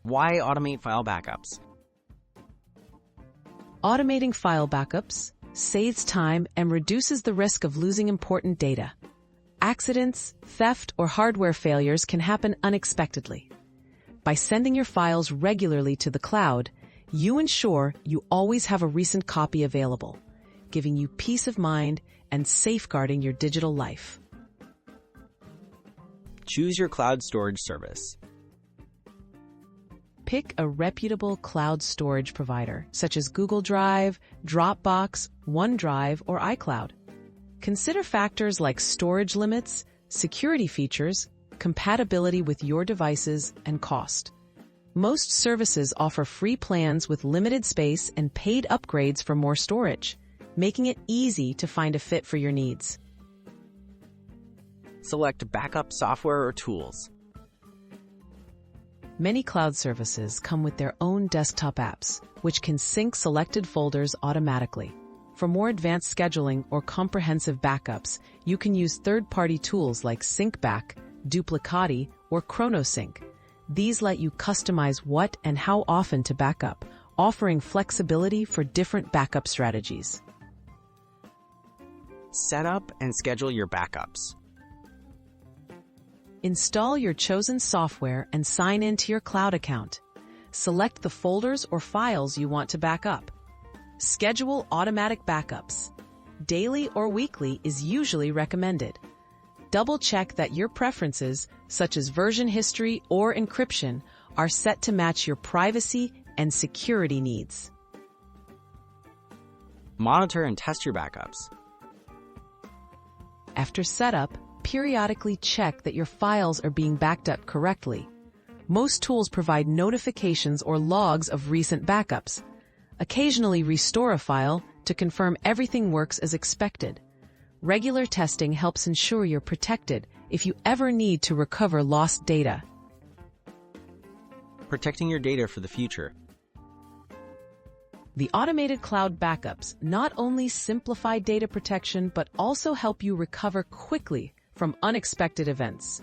Why automate file backups? Automating file backups saves time and reduces the risk of losing important data. Accidents, theft, or hardware failures can happen unexpectedly. By sending your files regularly to the cloud, you ensure you always have a recent copy available, giving you peace of mind and safeguarding your digital life. Choose your cloud storage service. Pick a reputable cloud storage provider, such as Google Drive, Dropbox, OneDrive, or iCloud. Consider factors like storage limits, security features, compatibility with your devices, and cost. Most services offer free plans with limited space and paid upgrades for more storage, making it easy to find a fit for your needs. Select backup software or tools. Many cloud services come with their own desktop apps, which can sync selected folders automatically. For more advanced scheduling or comprehensive backups, you can use third-party tools like SyncBack, Duplicati, or ChronoSync. These let you customize what and how often to backup, offering flexibility for different backup strategies. Set up and schedule your backups. Install your chosen software and sign into your cloud account. Select the folders or files you want to back up. Schedule automatic backups. Daily or weekly is usually recommended. Double-check that your preferences, such as version history or encryption, are set to match your privacy and security needs. Monitor and test your backups. After setup, periodically check that your files are being backed up correctly. Most tools provide notifications or logs of recent backups. Occasionally restore a file to confirm everything works as expected. Regular testing helps ensure you're protected if you ever need to recover lost data. Protecting your data for the future. The automated cloud backups not only simplify data protection but also help you recover quickly from unexpected events.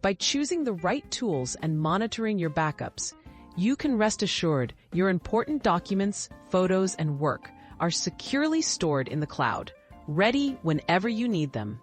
By choosing the right tools and monitoring your backups, you can rest assured your important documents, photos, and work are securely stored in the cloud, ready whenever you need them.